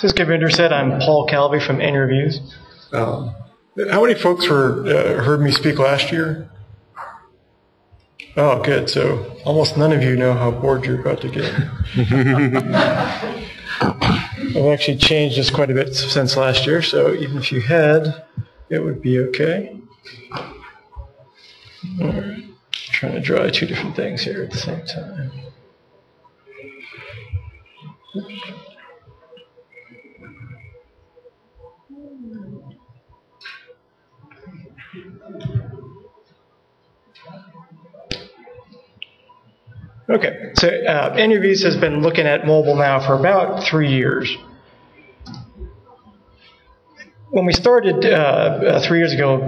As Govinder said, I'm Paul Cavli from N Reviews. How many folks heard me speak last year? Oh, good. So almost none of you know how bored you're about to get. I've actually changed this quite a bit since last year, so even if you had, it would be okay. All right. Trying to draw two different things here at the same time. Okay, so N Reviews has been looking at mobile now for about 3 years. When we started 3 years ago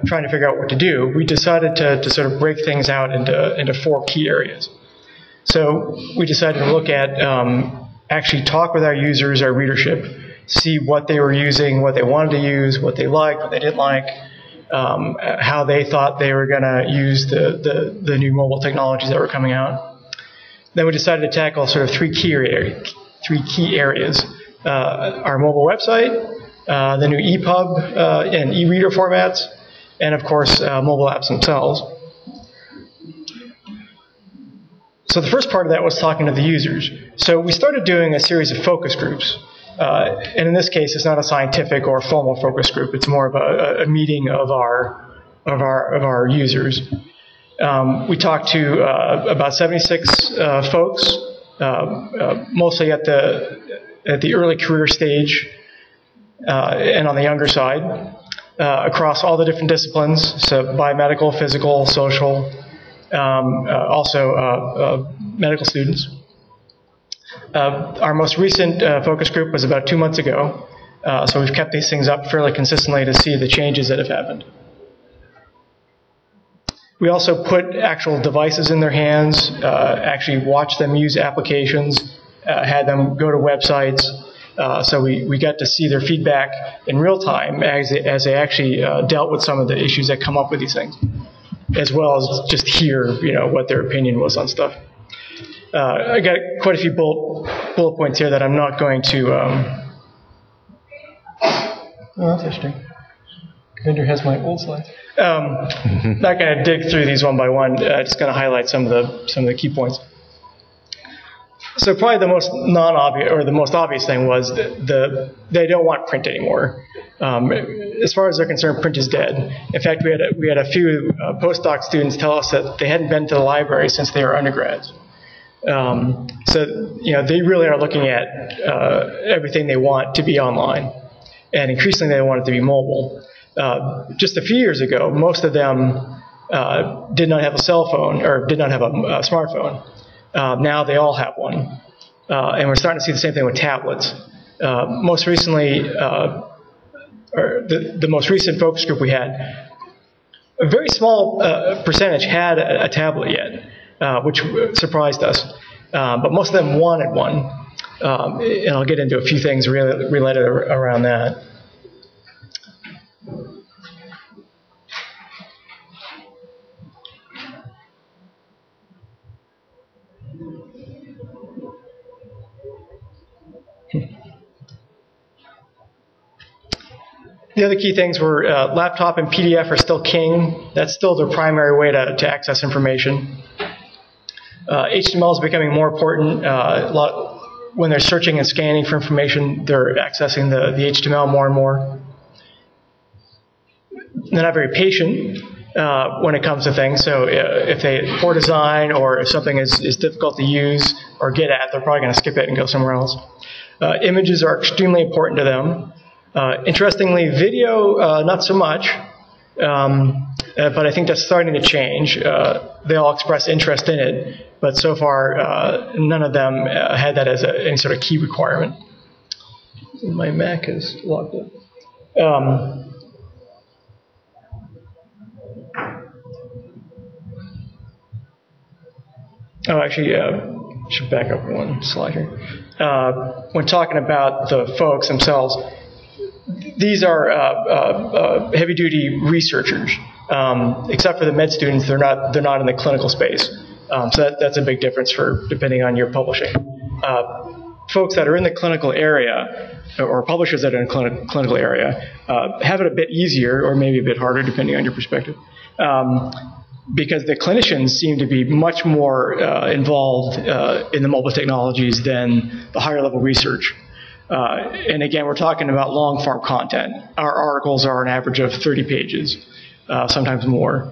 trying to figure out what to do, we decided to sort of break things out into 4 key areas. So we decided to look at actually talk with our users, our readership, see what they were using, what they wanted to use, what they liked, what they didn't like, how they thought they were going to use the new mobile technologies that were coming out. Then we decided to tackle sort of 3 key areas. Our mobile website, the new EPUB and e-reader formats, and of course mobile apps themselves. So the first part of that was talking to the users. So we started doing a series of focus groups. And in this case, it's not a scientific or formal focus group. It's more of a meeting of our users. We talked to about 76 folks, mostly at the early career stage and on the younger side, across all the different disciplines, so biomedical, physical, social, also medical students. Our most recent focus group was about 2 months ago, so we've kept these things up fairly consistently to see the changes that have happened. We also put actual devices in their hands, actually watched them use applications, had them go to websites, so we got to see their feedback in real time as they actually dealt with some of the issues that come up with these things, as well as just hear what their opinion was on stuff. I got quite a few bullet points here that I'm not going to. Oh, that's interesting. Govinder has my old slides. Not going to dig through these one by one. Just going to highlight some of the key points. So probably the most non-obvious, or the most obvious thing was they don't want print anymore. As far as they're concerned, print is dead. In fact, we had a few postdoc students tell us that they hadn't been to the library since they were undergrads. So they really are looking at everything they want to be online, and increasingly they want it to be mobile. Just a few years ago, most of them did not have a cell phone or did not have a smartphone. Now they all have one, and we're starting to see the same thing with tablets. Most recently, the most recent focus group we had, a very small percentage had a tablet yet. Which surprised us. But most of them wanted one. And I'll get into a few things related around that. The other key things were laptop and PDF are still king. That's still the primary way to access information. HTML is becoming more important. When they're searching and scanning for information, they're accessing the HTML more and more. They're not very patient when it comes to things. So if they poor design or if something is difficult to use or get at, they're probably going to skip it and go somewhere else. Images are extremely important to them. Interestingly, video, not so much. But I think that's starting to change. They all express interest in it, but so far none of them had that as any sort of key requirement. My Mac is logged up. Actually, should back up one slide here. When talking about the folks themselves, these are heavy-duty researchers. Except for the med students, they're not in the clinical space. So that's a big difference for depending on your publishing. folks that are in the clinical area, or publishers that are in the clinical area, have it a bit easier, or maybe a bit harder, depending on your perspective, because the clinicians seem to be much more involved in the mobile technologies than the higher level research. And again, we're talking about long form content. Our articles are an average of 30 pages, sometimes more.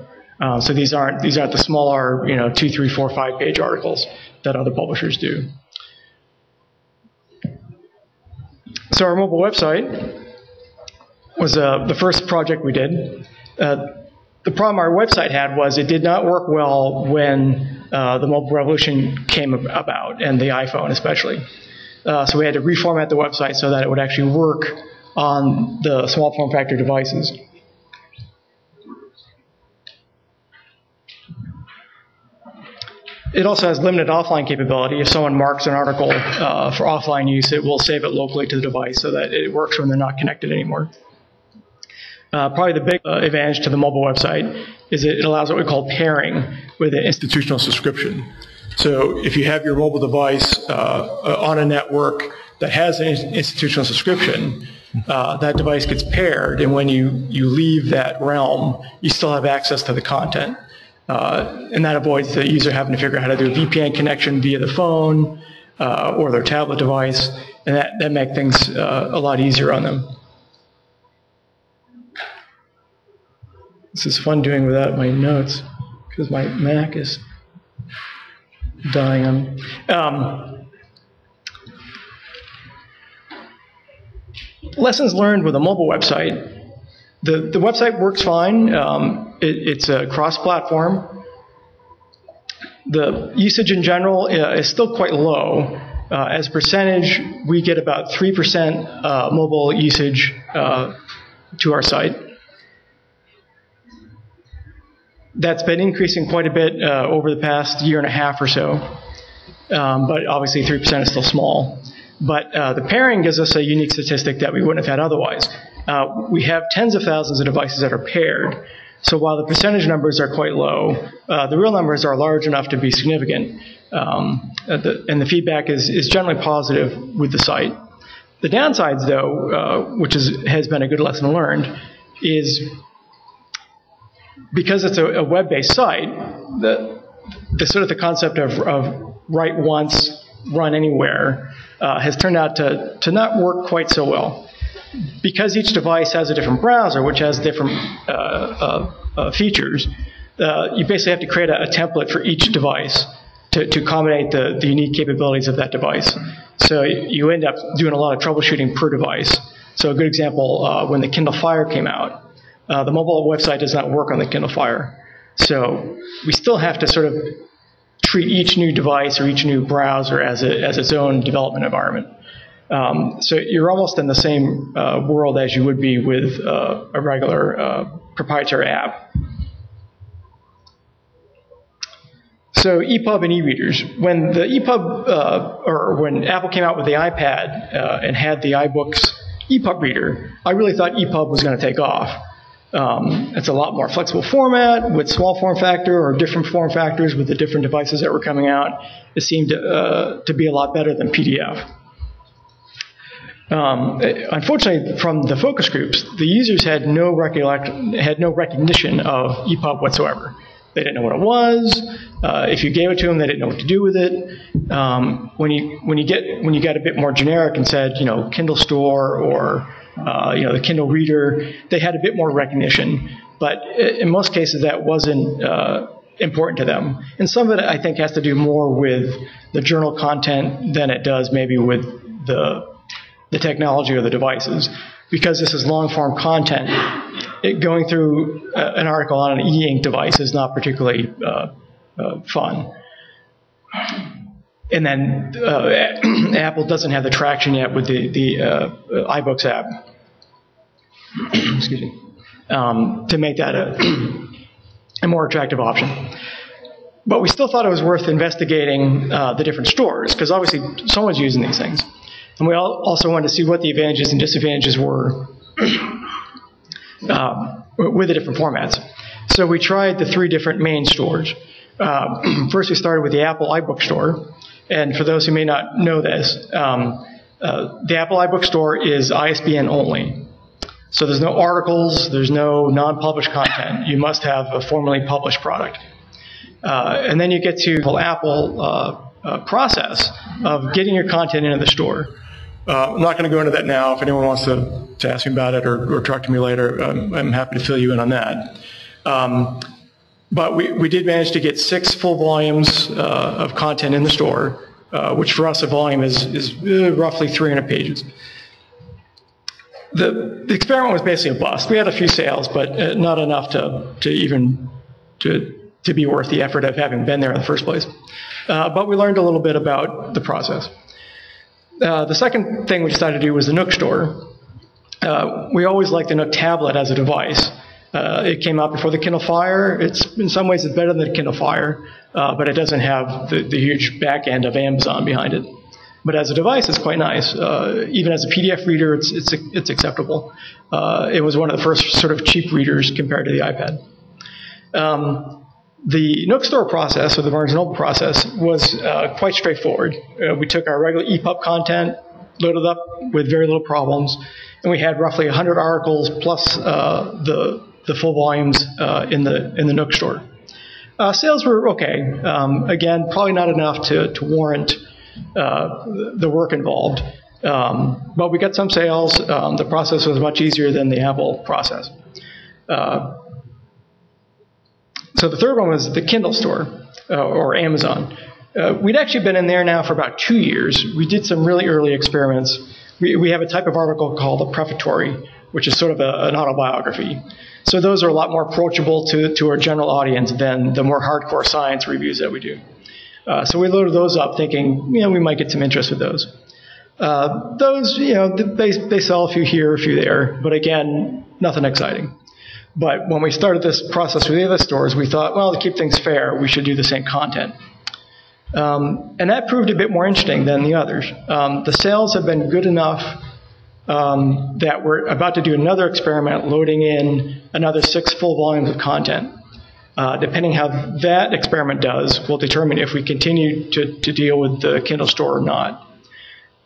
So these aren't the smaller, 2, 3, 4, 5 page articles that other publishers do. So our mobile website was the first project we did. The problem our website had was it did not work well when the mobile revolution came about, and the iPhone especially. So we had to reformat the website so that it would actually work on the small form factor devices. It also has limited offline capability. If someone marks an article for offline use, it will save it locally to the device so that it works when they're not connected anymore. Probably the big advantage to the mobile website is it allows what we call pairing with an institutional subscription. So if you have your mobile device on a network that has an institutional subscription, that device gets paired, and when you leave that realm, you still have access to the content. And that avoids the user having to figure out how to do a VPN connection via the phone or their tablet device, and that makes things a lot easier on them. This is fun doing without my notes because my Mac is dying on me. Lessons learned with a mobile website. The website works fine. It's a cross-platform. The usage in general is still quite low. As a percentage, we get about 3% mobile usage to our site. That's been increasing quite a bit over the past year and a half or so. But obviously 3% is still small. But the pairing gives us a unique statistic that we wouldn't have had otherwise. We have tens of thousands of devices that are paired. So while the percentage numbers are quite low, the real numbers are large enough to be significant. And the feedback is generally positive with the site. The downsides, though, which has been a good lesson learned, is because it's a web-based site, the sort of the concept of write once, run anywhere has turned out to not work quite so well. Because each device has a different browser, which has different features, you basically have to create a template for each device to accommodate the unique capabilities of that device. So you end up doing a lot of troubleshooting per device. So a good example, when the Kindle Fire came out, the mobile website does not work on the Kindle Fire. So we still have to sort of treat each new device or each new browser as its own development environment. So you're almost in the same world as you would be with a regular proprietary app. So EPUB and e-readers. When the EPUB, or when Apple came out with the iPad and had the iBooks EPUB reader, I really thought EPUB was going to take off. It's a lot more flexible format with small form factor or different form factors with the different devices that were coming out. It seemed to be a lot better than PDF. Unfortunately, from the focus groups, the users had no recognition of EPUB whatsoever. They didn't know what it was. If you gave it to them, they didn't know what to do with it. When you got a bit more generic and said, Kindle Store or the Kindle Reader, they had a bit more recognition. But in most cases, that wasn't important to them. And some of it, I think, has to do more with the journal content than it does maybe with the technology or the devices. Because this is long-form content, going through an article on an e-ink device is not particularly fun. And then Apple doesn't have the traction yet with the iBooks app. Excuse me. To make that a more attractive option. But we still thought it was worth investigating the different stores, because obviously someone's using these things. And we also wanted to see what the advantages and disadvantages were with the different formats. So we tried the 3 different main stores. First, we started with the Apple Ibookstore. And for those who may not know this, the Apple iBookstore is ISBN only. So there's no articles, there's no non-published content. You must have a formally published product. And then you get to the Apple process of getting your content into the store. I'm not going to go into that now. If anyone wants to ask me about it or talk to me later, I'm happy to fill you in on that. But we did manage to get 6 full volumes of content in the store, which for us a volume is roughly 300 pages. The experiment was basically a bust. We had a few sales, but not enough to be worth the effort of having been there in the first place. But we learned a little bit about the process. The second thing we decided to do was the Nook Store. We always liked the Nook tablet as a device. It came out before the Kindle Fire. In some ways it's better than the Kindle Fire, but it doesn't have the huge back end of Amazon behind it. But as a device, it's quite nice. Even as a PDF reader, it's acceptable. It was one of the first sort of cheap readers compared to the iPad. The Nook Store process, or the Barnes & Noble process, was quite straightforward. We took our regular EPUB content, loaded up with very little problems, and we had roughly 100 articles plus the full volumes in the Nook Store. Sales were okay. Again, probably not enough to warrant the work involved. But we got some sales. The process was much easier than the Apple process. So the third one was the Kindle Store, or Amazon. We'd actually been in there now for about 2 years. We did some really early experiments. We have a type of article called a prefatory, which is sort of an autobiography. So those are a lot more approachable to our general audience than the more hardcore science reviews that we do. So we loaded those up thinking, we might get some interest with those. Those, they sell a few here, a few there, but again, nothing exciting. But when we started this process with the other stores, we thought, well, to keep things fair, we should do the same content. And that proved a bit more interesting than the others. The sales have been good enough that we're about to do another experiment, loading in another 6 full volumes of content. Depending how that experiment does, will determine if we continue to deal with the Kindle Store or not.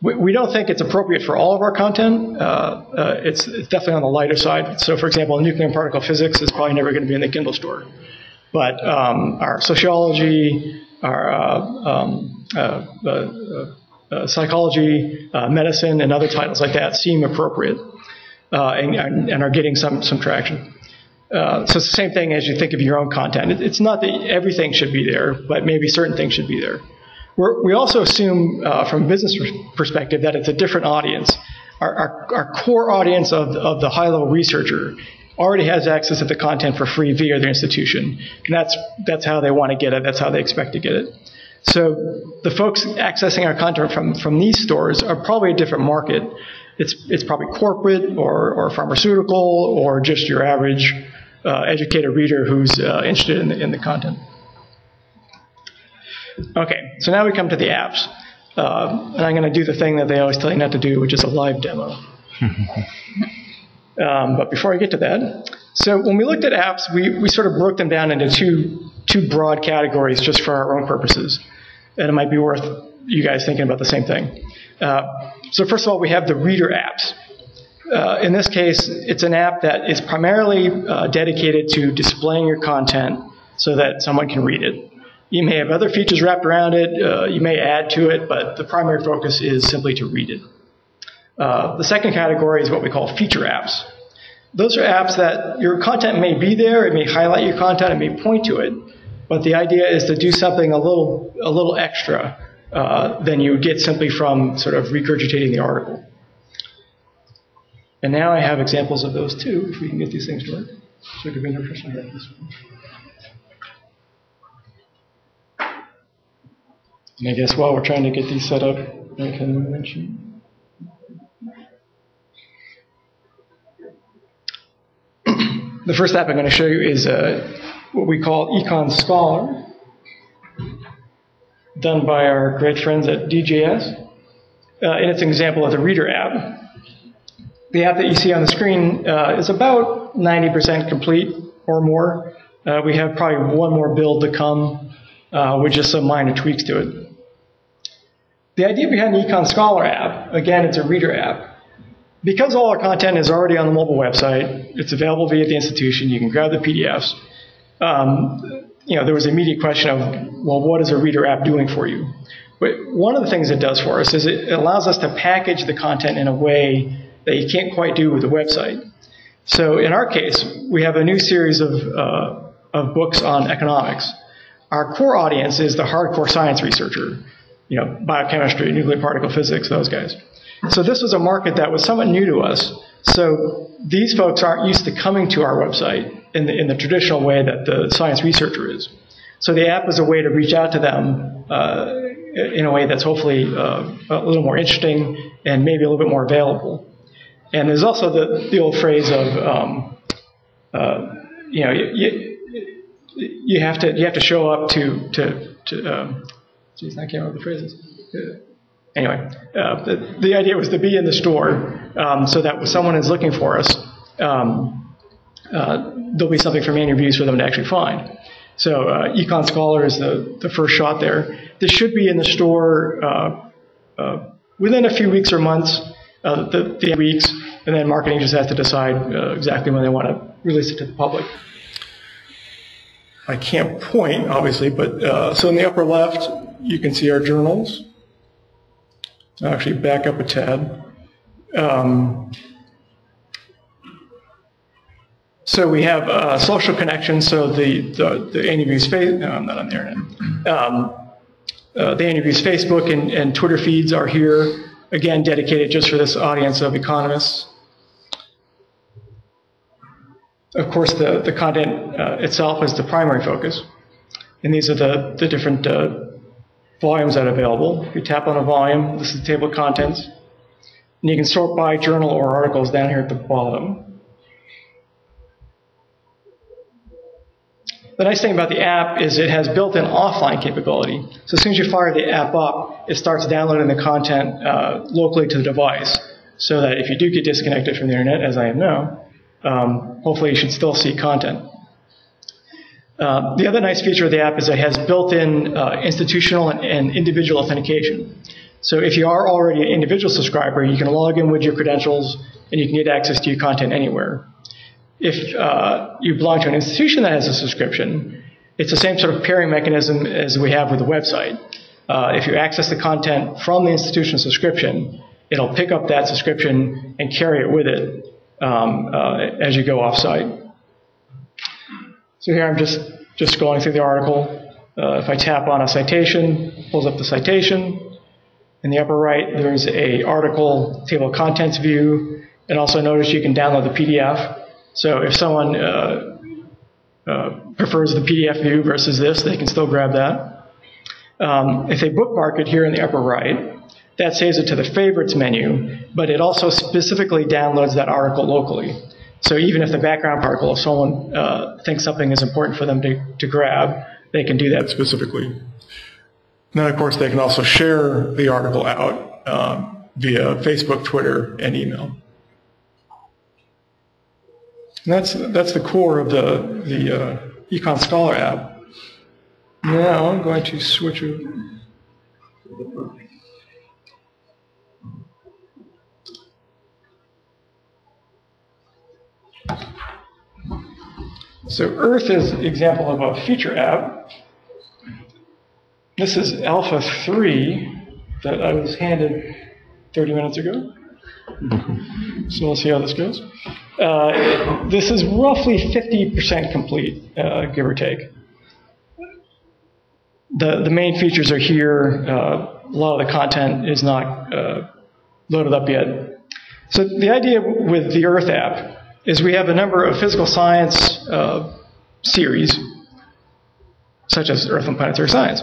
We don't think it's appropriate for all of our content. It's definitely on the lighter side. So, for example, nuclear and particle physics is probably never going to be in the Kindle Store. But our sociology, our psychology, medicine, and other titles like that seem appropriate and are getting some traction. So it's the same thing as you think of your own content. It's not that everything should be there, but maybe certain things should be there. We also assume, from a business perspective, that it's a different audience. Our core audience of the high-level researcher already has access to the content for free via their institution, and that's how they want to get it. That's how they expect to get it. So the folks accessing our content from these stores are probably a different market. It's probably corporate or pharmaceutical or just your average educated reader who's interested in the content. Okay, so now we come to the apps. And I'm going to do the thing that they always tell you not to do, which is a live demo. But before I get to that, so when we looked at apps, we sort of broke them down into two broad categories just for our own purposes. And it might be worth you guys thinking about the same thing. So first of all, we have the reader apps. In this case, it's an app that is primarily dedicated to displaying your content so that someone can read it. You may have other features wrapped around it. You may add to it, but the primary focus is simply to read it. The second category is what we call feature apps. Those are apps that your content may be there. It may highlight your content. It may point to it. But the idea is to do something a little extra than you would get simply from sort of regurgitating the article. And now I have examples of those too, if we can get these things to work. So give me a first one. And I guess while we're trying to get these set up, I can mention. The first app I'm going to show you is what we call Econ Scholar, done by our great friends at DJS. And it's an example of the reader app. The app that you see on the screen is about 90% complete or more. We have probably one more build to come with just some minor tweaks to it. The idea behind the Econ Scholar app, again, it's a reader app. Because all our content is already on the mobile website, it's available via the institution, you can grab the PDFs. There was an immediate question of, well, what is a reader app doing for you? But one of the things it does for us is it allows us to package the content in a way that you can't quite do with the website. So in our case, we have a new series of books on economics. Our core audience is the hardcore science researcher, biochemistry, nuclear particle physics, those guys. So this was a market that was somewhat new to us. So these folks aren't used to coming to our website in the traditional way that the science researcher is. So the app is a way to reach out to them in a way that's hopefully a little more interesting and maybe a little bit more available. And there's also the old phrase of, you have to show up to geez, I can't remember the phrases. Anyway, the idea was to be in the store so that when someone is looking for us, there'll be something from interviews for them to actually find. So Econ Scholar is the first shot there. This should be in the store within a few weeks or months, the weeks, and then marketing just has to decide exactly when they want to release it to the public. I can't point, obviously, but so in the upper left, you can see our journals. I'll actually back up a tad. So we have social connections. So the interviews, no, I'm not on the internet. The interviews Facebook and Twitter feeds are here, again dedicated just for this audience of economists. Of course, the content itself is the primary focus, and these are the different volumes that are available. If you tap on a volume, this is the table of contents, and you can sort by journal or articles down here at the bottom. The nice thing about the app is it has built-in offline capability. So as soon as you fire the app up, it starts downloading the content locally to the device, so that if you do get disconnected from the internet, as I am now, hopefully you should still see content. The other nice feature of the app is it has built-in institutional and individual authentication. So if you are already an individual subscriber, you can log in with your credentials and you can get access to your content anywhere. If you belong to an institution that has a subscription, it's the same sort of pairing mechanism as we have with the website. If you access the content from the institution subscription, it'll pick up that subscription and carry it with it as you go off-site. So here I'm just going through the article. If I tap on a citation, it pulls up the citation. In the upper right, there's an article table of contents view. And also notice you can download the PDF. So if someone prefers the PDF view versus this, they can still grab that. If they bookmark it here in the upper right, that saves it to the favorites menu, but it also specifically downloads that article locally. So even if the background article, if someone thinks something is important for them to grab, they can do that specifically. And then, of course, they can also share the article out via Facebook, Twitter, and email. And that's the core of the Econ Scholar app. Now I'm going to switch it. So Earth is an example of a feature app. This is Alpha 3 that I was handed 30 minutes ago. So we'll see how this goes. This is roughly 50% complete, give or take. The main features are here. A lot of the content is not loaded up yet. So the idea with the Earth app is we have a number of physical science series, such as Earth and Planetary Science,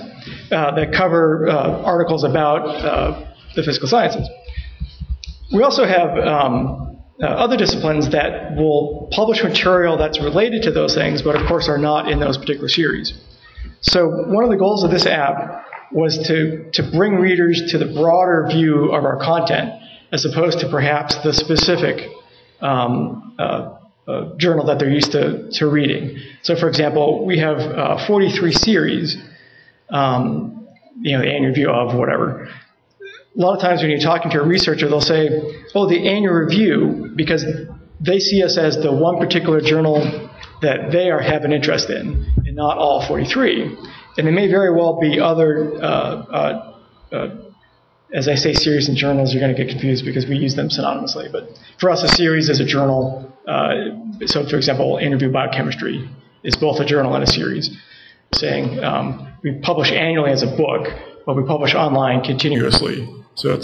that cover articles about the physical sciences. We also have other disciplines that will publish material that's related to those things, but of course are not in those particular series. So one of the goals of this app was to bring readers to the broader view of our content, as opposed to perhaps the specific journal that they're used to reading. So for example, we have 43 series, the annual review of whatever. lot of times when you're talking to a researcher, they'll say, oh, the annual review, because they see us as the one particular journal that they have an interest in, and not all 43. And there may very well be other, as I say, series and journals, you're going to get confused because we use them synonymously. But for us, a series is a journal. So, for example, Interview Biochemistry is both a journal and a series. Saying we publish annually as a book, but we publish online continuously. So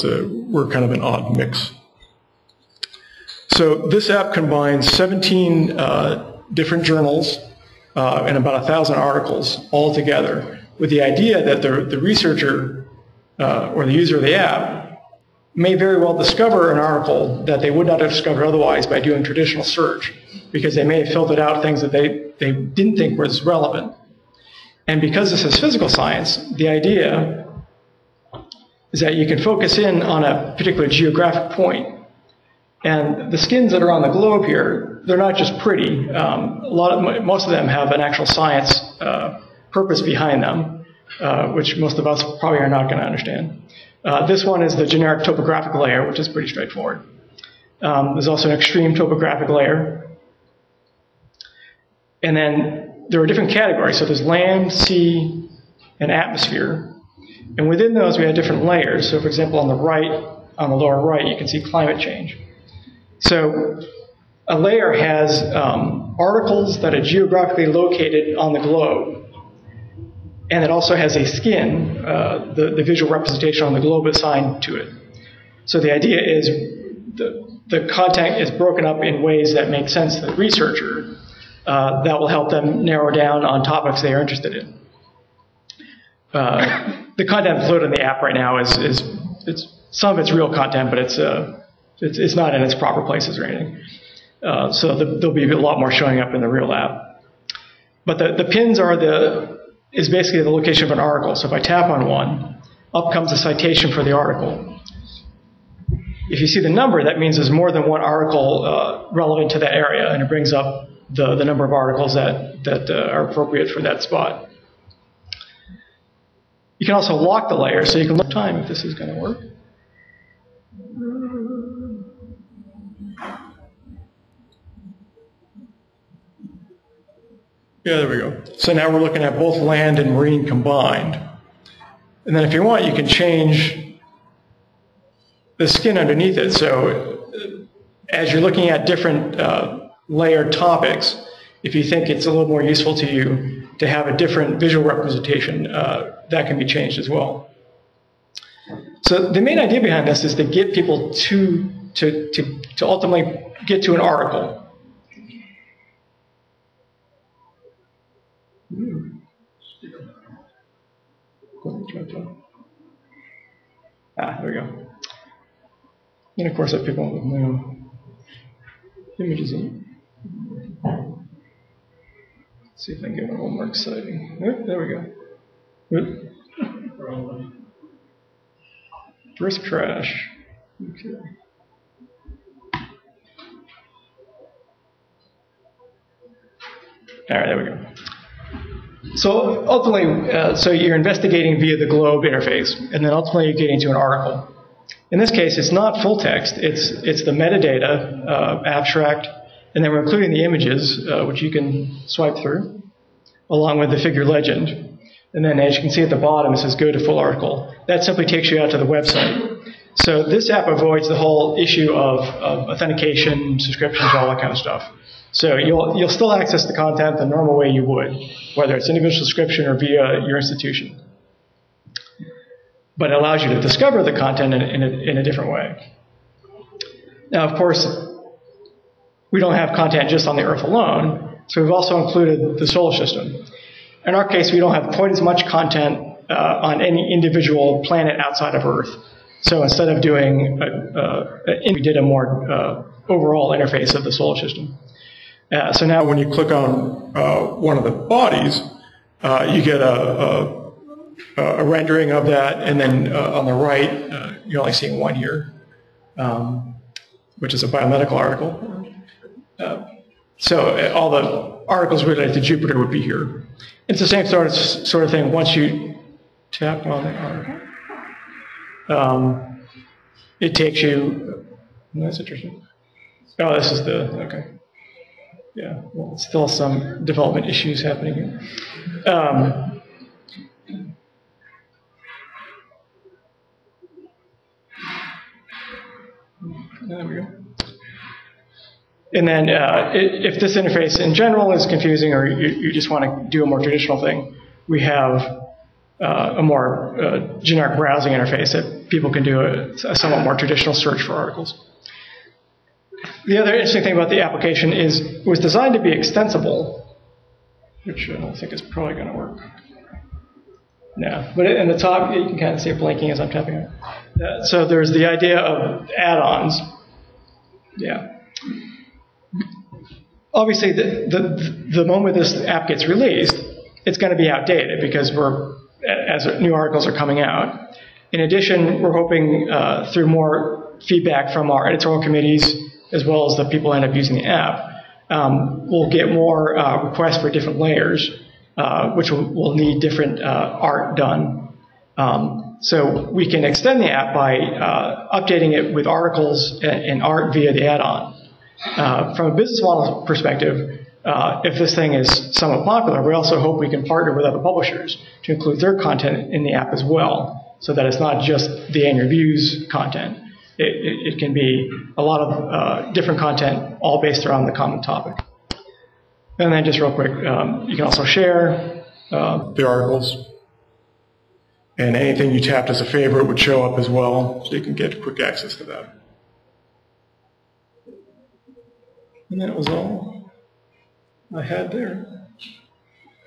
we're kind of an odd mix. So this app combines 17 different journals and about 1,000 articles all together, with the idea that the researcher or the user of the app may very well discover an article that they would not have discovered otherwise by doing traditional search, because they may have filtered out things that they didn't think was relevant. And because this is physical science, the idea is that you can focus in on a particular geographic point. And the skins that are on the globe here, they're not just pretty. Most of them have an actual science purpose behind them, which most of us probably are not going to understand. This one is the generic topographic layer, which is pretty straightforward. There's also an extreme topographic layer. And then there are different categories. So there's land, sea, and atmosphere. And within those, we have different layers. So for example, on the lower right, you can see climate change. So a layer has articles that are geographically located on the globe. And it also has a skin, the visual representation on the globe assigned to it. So the idea is the content is broken up in ways that make sense to the researcher. That will help them narrow down on topics they are interested in. The content that's loaded in the app right now is some of it's real content, but it's not in its proper places or anything. So there'll be a lot more showing up in the real app. But the pins is basically the location of an article. So if I tap on one, up comes a citation for the article. If you see the number, that means there's more than one article relevant to that area, and it brings up the number of articles that are appropriate for that spot. You can also lock the layer, so you can look at time if this is going to work. Yeah, there we go. So now we're looking at both land and marine combined. And then if you want, you can change the skin underneath it. So as you're looking at different layered topics, if you think it's a little more useful to you to have a different visual representation, that can be changed as well. So the main idea behind this is to get people to ultimately get to an article. There we go. And of course I pick one with my own images in it. Let's see if I can get one a little more exciting. Oh, there we go. Good. First crash. Okay. All right, there we go. So ultimately, so you're investigating via the globe interface, and then ultimately you're getting to an article. In this case, it's not full text. It's the metadata, abstract, and then we're including the images, which you can swipe through, along with the figure legend. And then as you can see at the bottom, it says go to full article. That simply takes you out to the website. So this app avoids the whole issue of authentication, subscriptions, all that kind of stuff. So you'll still access the content the normal way you would, whether it's individual subscription or via your institution. But it allows you to discover the content in a different way. Now, of course, we don't have content just on the Earth alone, so we've also included the solar system. In our case, we don't have quite as much content on any individual planet outside of Earth. So instead of doing, we did a more overall interface of the solar system. So now when you click on one of the bodies, you get a rendering of that, and then on the right, you're only seeing one here, which is a biomedical article. So all the articles related to Jupiter would be here. It's the same sort of thing once you tap on the article. it takes you, that's interesting. Oh, this is the, okay. Yeah, well, still some development issues happening here. There we go. And then if this interface in general is confusing or you just want to do a more traditional thing, we have a more generic browsing interface that people can do a somewhat more traditional search for articles. The other interesting thing about the application is it was designed to be extensible, which I don't think is probably going to work. No, but in the top, you can kind of see it blinking as I'm tapping it. So there's the idea of add-ons. Yeah. Obviously, the moment this app gets released, it's going to be outdated because as new articles are coming out. In addition, we're hoping through more feedback from our editorial committees, as well as the people who end up using the app, we'll get more requests for different layers, which will need different art done. So we can extend the app by updating it with articles and art via the add-on. From a business model perspective, if this thing is somewhat popular, we also hope we can partner with other publishers to include their content in the app as well, so that it's not just the annual reviews content. It can be a lot of different content, all based around the common topic. And then just real quick, you can also share the articles. And anything you tapped as a favorite would show up as well, so you can get quick access to that. And that was all I had there.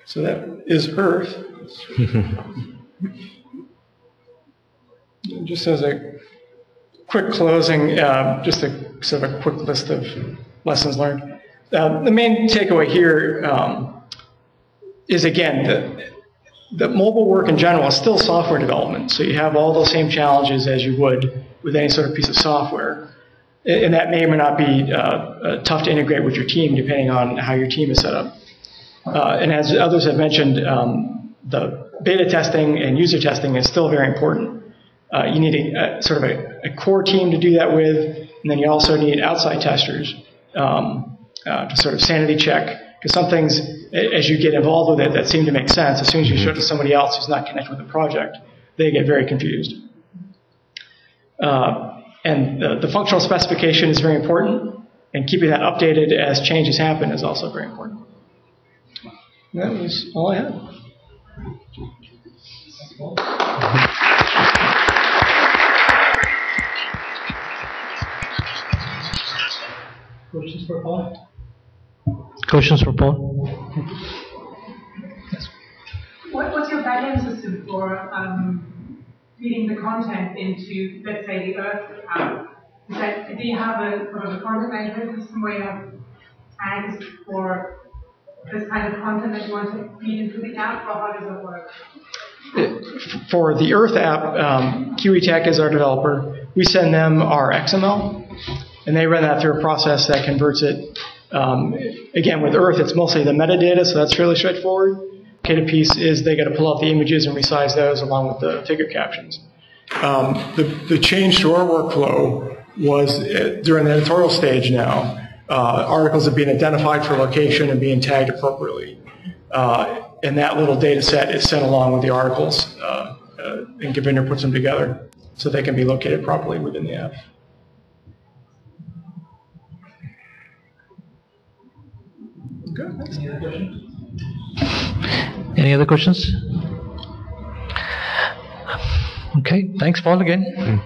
So that is Earth. Just as a quick closing, just a sort of a quick list of lessons learned. The main takeaway here is, again, that mobile work in general is still software development. So you have all those same challenges as you would with any sort of piece of software. And that may or may not be tough to integrate with your team, depending on how your team is set up. And as others have mentioned, the beta testing and user testing is still very important. You need sort of a core team to do that with, and then you also need outside testers to sort of sanity check. Because some things, as you get involved with it, that seem to make sense. As soon as you show it to somebody else who's not connected with the project, they get very confused. And the functional specification is very important, and keeping that updated as changes happen is also very important. And that was all I had. Questions for Paul? Questions for Paul? What's your backend system for feeding the content into, let's say, the Earth app? Do you have a sort of a content management system where you have tags for this kind of content that you want to feed into the app, or how does it work? For the Earth app, QE Tech is our developer. We send them our XML, and they run that through a process that converts it. Again, with Earth, it's mostly the metadata, so that's fairly straightforward. The piece is they got to pull out the images and resize those along with the figure captions. The change to our workflow was during the editorial stage now. Articles are being identified for location and being tagged appropriately. And that little data set is sent along with the articles, and Govinder puts them together so they can be located properly within the app. Good. Thanks. Any other questions? Okay, thanks, Paul, again.